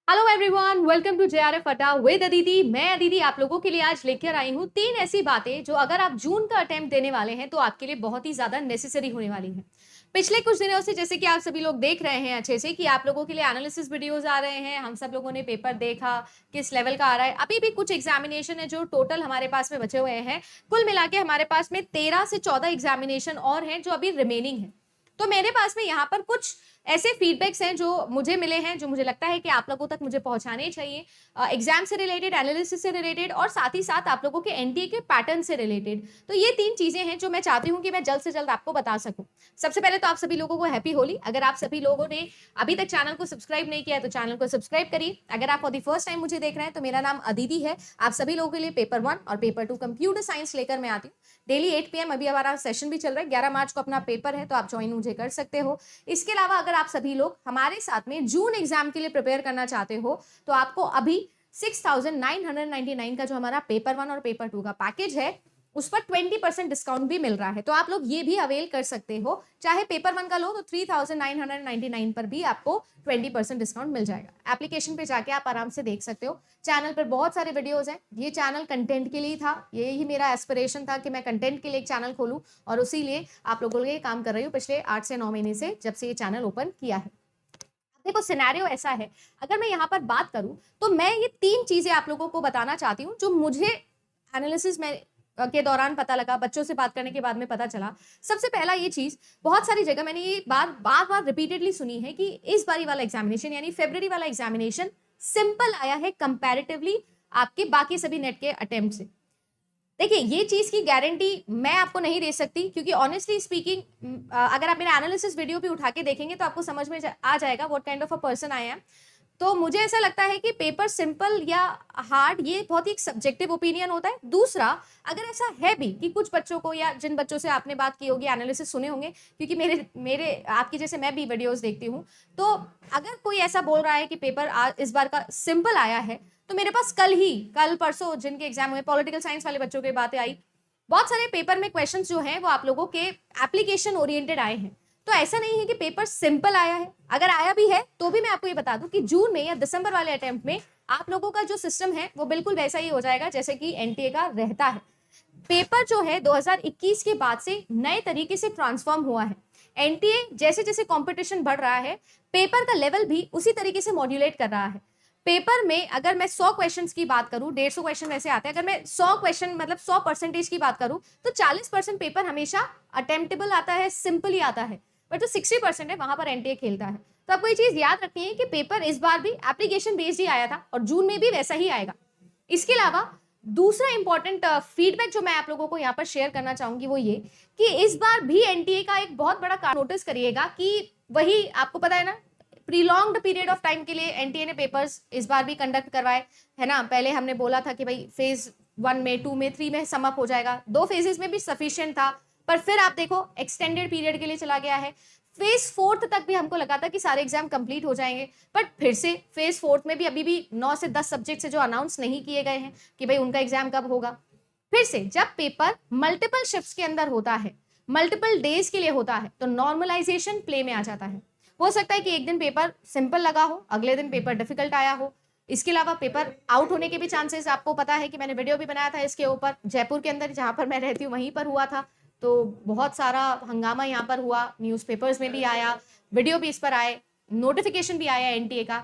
Hello everyone, welcome to JRF Adda with Aditi. मैं अदिति आप लोगों के लिए आज लेकर आई हूँ 3 ऐसी बातें जो अगर आप जून का अटेम्प्ट देने वाले हैं तो आपके लिए बहुत ही ज्यादा नेसेसरी होने वाली हैं। पिछले कुछ दिनों से जैसे कि आप सभी लोग देख रहे हैं अच्छे से कि आप लोगों के लिए एनालिसिस वीडियोस आ रहे हैं, हम सब लोगों ने पेपर देखा किस लेवल का आ रहा है। अभी भी कुछ एग्जामिनेशन है जो टोटल हमारे पास में बचे हुए हैं। कुल मिला के हमारे पास में 13 से 14 एग्जामिनेशन और हैं जो अभी रिमेनिंग है। तो मेरे पास में यहाँ पर कुछ ऐसे फीडबैक्स हैं जो मुझे मिले हैं, जो मुझे लगता है कि आप लोगों तक मुझे पहुंचाने चाहिए, एग्जाम से रिलेटेड, एनालिसिस से रिलेटेड और साथ ही साथ आप लोगों के एनटीए के पैटर्न से रिलेटेड। तो ये 3 चीजें हैं जो मैं चाहती हूँ कि मैं जल्द से जल्द आपको बता सकूं। सबसे पहले तो आप सभी लोगों को हैप्पी होली। अगर आप सभी लोगों ने अभी तक चैनल को सब्सक्राइब नहीं किया है तो चैनल को सब्सक्राइब करिए। अगर आप फॉर द फर्स्ट टाइम मुझे देख रहे हैं तो मेरा नाम अदिति है। आप सभी लोगों के लिए पेपर 1 और पेपर 2 कंप्यूटर साइंस लेकर मैं आती हूँ डेली 8 PM। अभी हमारा सेशन भी चल रहा है, 11 मार्च को अपना पेपर है, तो आप ज्वाइन मुझे कर सकते हो। इसके अलावा अगर आप सभी लोग हमारे साथ में जून एग्जाम के लिए प्रिपेयर करना चाहते हो तो आपको अभी 6,999 का जो हमारा पेपर 1 और पेपर 2 का पैकेज है उस पर 20% डिस्काउंट भी मिल रहा है। तो आप लोग ये भी अवेल कर सकते हो। चाहे पेपर 1 का लो तो 3,999 पर भी आपको 20% डिस्काउंट मिल जाएगा। एप्लीकेशन पे जाके आप आराम से देख सकते हो। चैनल पर बहुत सारे वीडियोस हैं। ये चैनल कंटेंट के लिए था, यही मेरा एस्पिरेशन था कि मैं कंटेंट के लिए एक चैनल खोलूं और उसी लिए आप लोगों के लिए काम कर रही हूँ पिछले 8 से 9 महीने से, जब से ये चैनल ओपन किया है। देखो सिनेरियो ऐसा है, अगर मैं यहाँ पर बात करूं तो मैं ये 3 चीजें आप लोगों को बताना चाहती हूँ जो मुझे एनालिसिस में के दौरान पता लगा, बच्चों से बात करने के बाद में पता चला। सबसे पहला ये चीज, बहुत सारी जगह मैंने ये बार बार रिपीटेडली सुनी है कि इस बारी वाला एग्जामिनेशन यानी फरवरी वाला एग्जामिनेशन सिंपल आया है कंपैरेटिवली आपके बाकी सभी नेट के अटेम्प्ट से। देखिए ये चीज की गारंटी मैं आपको नहीं दे सकती, क्योंकि ऑनेस्टली स्पीकिंग अगर आप मेरा एनालिसिस वीडियो भी उठा के देखेंगे तो आपको समझ में आ जाएगा what kind of a person I am. तो मुझे ऐसा लगता है कि पेपर सिंपल या हार्ड ये बहुत ही एक सब्जेक्टिव ओपिनियन होता है। दूसरा, अगर ऐसा है भी कि कुछ बच्चों को या जिन बच्चों से आपने बात की होगी, एनालिसिस सुने होंगे, क्योंकि मेरे मेरे आपकी जैसे मैं भी वीडियोस देखती हूँ, तो अगर कोई ऐसा बोल रहा है कि पेपर इस बार का सिंपल आया है, तो मेरे पास कल परसों जिनके एग्जाम हुए, पॉलिटिकल साइंस वाले बच्चों की बातें आई, बहुत सारे पेपर में क्वेश्चंस जो हैं वो आप लोगों के एप्लीकेशन ओरिएंटेड आए हैं। तो ऐसा नहीं है कि पेपर सिंपल आया है। अगर आया भी है तो भी मैं आपको ये बता दूं कि जून में या दिसंबर वाले अटेम्प्ट में आप लोगों का जो सिस्टम है वो बिल्कुल वैसा ही हो जाएगा जैसे कि एनटीए का रहता है। पेपर जो है 2021 के बाद से नए तरीके से ट्रांसफॉर्म हुआ है। एनटीए जैसे जैसे कंपटीशन बढ़ रहा है, पेपर का लेवल भी उसी तरीके से मॉड्यूलेट कर रहा है। पेपर में अगर मैं 100 क्वेश्चंस की बात करूं, 150 क्वेश्चन वैसे आते हैं, अगर मैं 100 क्वेश्चन मतलब 100% की बात करूं तो 40% पेपर हमेशा अटेम्प्टेबल आता है, सिंपल ही आता है। बट जो 60% है वहां पर एनटीए खेलता है। तो आपको ये चीज याद रखनी है कि पेपर इस बार भी एप्लीकेशन बेस्ड ही आया था और जून में भी वैसा ही आएगा। इसके अलावा दूसरा इंपॉर्टेंट फीडबैक जो मैं आप लोगों को यहाँ पर शेयर करना चाहूंगी वो ये कि इस बार भी एनटीए का एक बहुत बड़ा नोटिस करिएगा कि वही आपको पता है ना, प्रीलॉन्ग्ड पीरियड ऑफ टाइम के लिए एनटीए ने पेपर्स इस बार भी कंडक्ट करवाए, है ना। पहले हमने बोला था कि भाई फेज 1 में, 2 में, 3 में समअप हो जाएगा, 2 फेजेस में भी सफिशिएंट था, पर फिर आप देखो एक्सटेंडेड पीरियड के लिए चला गया है। फेज 4 तक भी हमको लगा था कि सारे एग्जाम कंप्लीट हो जाएंगे, बट फिर से फेज 4 में भी अभी भी 9 से 10 सब्जेक्ट से जो अनाउंस नहीं किए गए हैं कि भाई उनका एग्जाम कब होगा। फिर से जब पेपर मल्टीपल शिफ्ट्स के अंदर होता है, मल्टीपल डेज के लिए होता है, तो नॉर्मलाइजेशन प्ले में आ जाता है। हो सकता है कि एक दिन पेपर सिंपल लगा हो, अगले दिन पेपर डिफिकल्ट आया हो। इसके अलावा पेपर आउट होने के भी चांसेस, आपको पता है कि मैंने वीडियो भी बनाया था इसके ऊपर, जयपुर के अंदर जहां पर मैं रहती हूँ वहीं पर हुआ था। तो बहुत सारा हंगामा यहाँ पर हुआ, न्यूज़पेपर्स में भी आया, वीडियो भी इस पर आए, नोटिफिकेशन भी आया एनटीए का।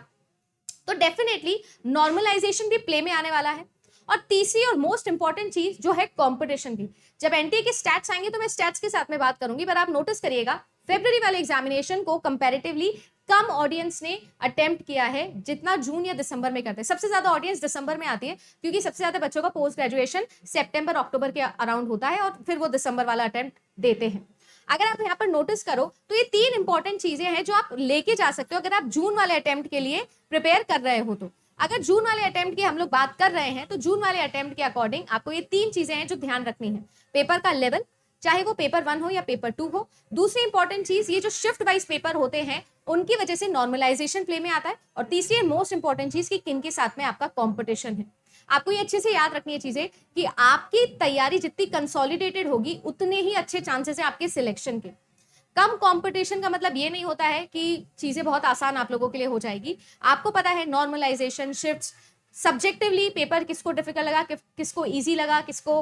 तो डेफिनेटली नॉर्मलाइजेशन भी प्ले में आने वाला है। और तीसरी और मोस्ट इंपॉर्टेंट चीज जो है कंपटीशन की, जब एनटीए के स्टैट्स आएंगे तो मैं स्टैट्स के साथ में बात करूंगी, पर आप नोटिस करिएगा फेब्रुवरी वाले एग्जामिनेशन को कंपैरेटिवली कम ऑडियंस ने अटेम्प्ट किया है जितना जून या दिसंबर में करते हैं। सबसे ज्यादा ऑडियंस दिसंबर में आती है, क्योंकि सबसे ज्यादा बच्चों का पोस्ट ग्रेजुएशन सितंबर अक्टूबर के अराउंड होता है और फिर वो दिसंबर वाला अटेम्प्ट देते हैं। अगर आप यहाँ पर नोटिस करो तो ये 3 इंपॉर्टेंट चीजें हैं जो आप लेके जा सकते हो अगर आप जून वाले अटेम्प्ट के लिए प्रिपेयर कर रहे हो। तो अगर जून वाले अटेम्प्ट की हम लोग बात कर रहे हैं तो जून वाले अटेम्प्ट के अकॉर्डिंग आपको ये 3 चीजें हैं जो ध्यान रखनी है। पेपर का लेवल, चाहे वो पेपर 1 हो या पेपर 2 हो। दूसरी इंपॉर्टेंट चीज, ये जो शिफ्ट वाइज पेपर होते हैं उनकी वजह से नॉर्मलाइजेशन प्ले में आता है। और तीसरी मोस्ट इंपॉर्टेंट चीज कि किन के साथ में आपका कॉम्पिटिशन है। आपको ये अच्छे से याद रखनी है चीजें कि आपकी तैयारी जितनी कंसोलिडेटेड होगी उतने ही अच्छे चांसेस है आपके सिलेक्शन के। कम कंपटीशन का मतलब ये नहीं होता है कि चीजें बहुत आसान आप लोगों के लिए हो जाएगी। आपको पता है नॉर्मलाइजेशन, शिफ्ट्स, सब्जेक्टिवली पेपर किसको डिफिकल्ट लगा, किसको ईजी लगा, किसको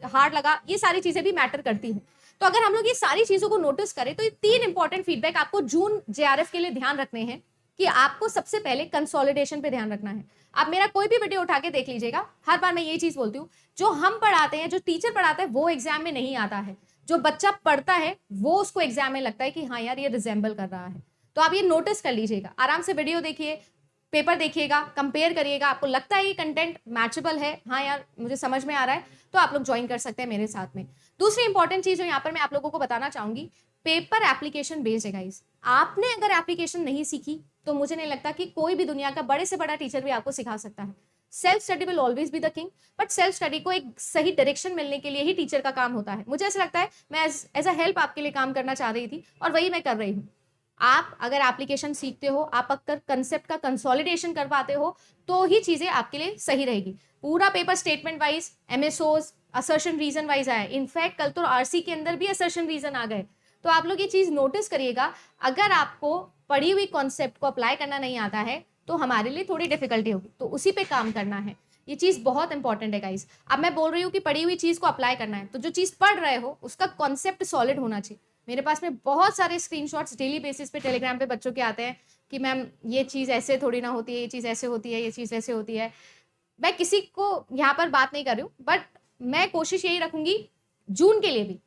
हार्ड लगा, ये सारी चीजें भी मैटर करती हैं। तो अगर हम लोग ये सारी चीजों को नोटिस करें तो ये 3 इंपॉर्टेंट फीडबैक आपको जून जेआरएफ के लिए ध्यान रखने हैं कि आपको सबसे पहले कंसोलिडेशन पे ध्यान रखना है। आप मेरा कोई भी वीडियो उठा के देख लीजिएगा, हर बार मैं ये चीज बोलती हूँ, जो हम पढ़ाते हैं, जो टीचर पढ़ाता है, वो एग्जाम में नहीं आता है। जो बच्चा पढ़ता है वो उसको एग्जाम में लगता है कि हाँ यार ये रिजेंबल कर रहा है। तो आप ये नोटिस कर लीजिएगा, आराम से वीडियो देखिए, पेपर देखिएगा, कंपेयर करिएगा, आपको लगता है ये कंटेंट मैचेबल है, हाँ यार मुझे समझ में आ रहा है, तो आप लोग ज्वाइन कर सकते हैं मेरे साथ में। दूसरी इंपॉर्टेंट चीज जो यहाँ पर मैं आप लोगों को बताना चाहूंगी, पेपर एप्लीकेशन बेस्ड है गाइस। आपने अगर एप्लीकेशन नहीं सीखी तो मुझे नहीं लगता कि कोई भी दुनिया का बड़े से बड़ा टीचर भी आपको सिखा सकता है। Self study will always be the king, but self study को एक सही डायरेक्शन मिलने के लिए ही टीचर का काम होता है। मुझे ऐसा लगता है मैं एज अ हेल्प आपके लिए काम करना चाह रही थी और वही मैं कर रही हूँ। आप अगर एप्लीकेशन सीखते हो, आप अगर कंसेप्ट का कंसोलिडेशन कर पाते हो, तो ही चीजें आपके लिए सही रहेगी। पूरा paper statement wise, MCQs, assertion reason wise आया। इनफैक्ट कल तो आरसी के अंदर भी असर्शन रीजन आ गए। तो आप लोग ये चीज नोटिस करिएगा, अगर आपको पढ़ी हुई कॉन्सेप्ट को अप्लाई करना नहीं आता है तो हमारे लिए थोड़ी डिफिकल्टी होगी, तो उसी पे काम करना है। ये चीज बहुत इंपॉर्टेंट है गाइस। अब मैं बोल रही हूँ कि पढ़ी हुई चीज को अप्लाई करना है, तो जो चीज पढ़ रहे हो उसका कॉन्सेप्ट सॉलिड होना चाहिए। मेरे पास में बहुत सारे स्क्रीनशॉट्स डेली बेसिस पे टेलीग्राम पे बच्चों के आते हैं कि मैम ये चीज़ ऐसे थोड़ी ना होती है, ये चीज़ ऐसे होती है, ये चीज़ ऐसे होती है। मैं किसी को यहाँ पर बात नहीं कर रही हूँ, बट मैं कोशिश यही रखूंगी जून के लिए भी,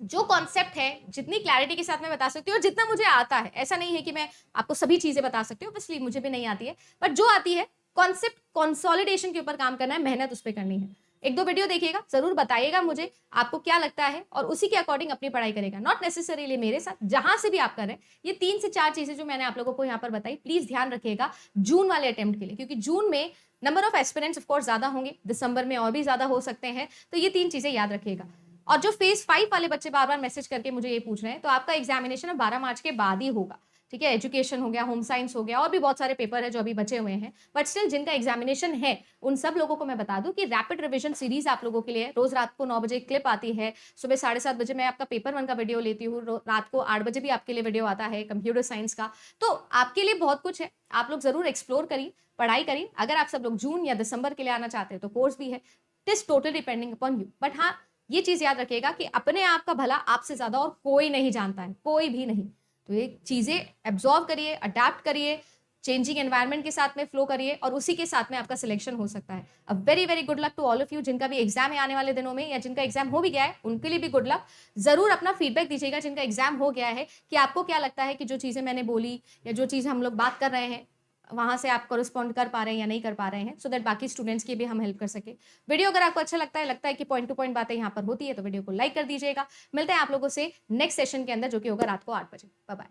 जो कॉन्सेप्ट है जितनी क्लैरिटी के साथ मैं बता सकती हूँ और जितना मुझे आता है। ऐसा नहीं है कि मैं आपको सभी चीज़ें बता सकती हूँ, इसलिए मुझे भी नहीं आती है, बट जो आती है कॉन्सेप्ट कंसोलिडेशन के ऊपर काम करना है, मेहनत उस पर करनी है। एक दो वीडियो देखिएगा, जरूर बताइएगा मुझे आपको क्या लगता है और उसी के अकॉर्डिंग अपनी पढ़ाई करेगा। नॉट नेसेसरीली मेरे साथ, जहां से भी आप कर रहे हैं। ये 3 से 4 चीजें जो मैंने आप लोगों को यहाँ पर बताई, प्लीज ध्यान रखिएगा जून वाले अटेम्प्ट के लिए, क्योंकि जून में number of aspirants of course ज्यादा होंगे, दिसंबर में और भी ज्यादा हो सकते हैं। तो ये 3 चीजें याद रखिएगा। और जो फेज 5 वाले बच्चे बार बार मैसेज करके मुझे ये पूछ रहे हैं, तो आपका एग्जामिनेशन 12 मार्च के बाद ही होगा। ठीक है, एजुकेशन हो गया, होम साइंस हो गया, और भी बहुत सारे पेपर है जो अभी बचे हुए हैं, बट स्टिल जिनका एग्जामिनेशन है उन सब लोगों को मैं बता दूं कि रैपिड रिवीजन सीरीज आप लोगों के लिए रोज रात को 9 बजे क्लिप आती है, सुबह 7:30 बजे मैं आपका पेपर 1 का वीडियो लेती हूँ, रात को 8 बजे भी आपके लिए वीडियो आता है कंप्यूटर साइंस का। तो आपके लिए बहुत कुछ है, आप लोग जरूर एक्सप्लोर करिए, पढ़ाई करिए। अगर आप सब लोग जून या दिसंबर के लिए आना चाहते हैं तो कोर्स भी है, it is totally depending upon you. But हाँ, ये चीज याद रखिएगा कि अपने आप का भला आपसे ज्यादा और कोई नहीं जानता है, कोई भी नहीं। तो ये चीजें एब्जॉर्व करिए, अडेप्ट करिए, चेंजिंग एनवायरनमेंट के साथ में फ्लो करिए, और उसी के साथ में आपका सिलेक्शन हो सकता है। A very very good luck to all of you, जिनका भी एग्जाम है आने वाले दिनों में, या जिनका एग्जाम हो भी गया है उनके लिए भी गुड लक। जरूर अपना फीडबैक दीजिएगा जिनका एग्जाम हो गया है, कि आपको क्या लगता है कि जो चीजें मैंने बोली या जो चीज हम लोग बात कर रहे हैं वहां से आप कॉरेस्पॉन्ड कर पा रहे हैं या नहीं कर पा रहे हैं, सो दैट बाकी स्टूडेंट्स की भी हम हेल्प कर सके। वीडियो अगर आपको अच्छा लगता है कि पॉइंट टू पॉइंट बातें यहाँ पर होती है, तो वीडियो को लाइक कर दीजिएगा। मिलते हैं आप लोगों से नेक्स्ट सेशन के अंदर, जो कि होगा रात को 8 बजे। Bye bye.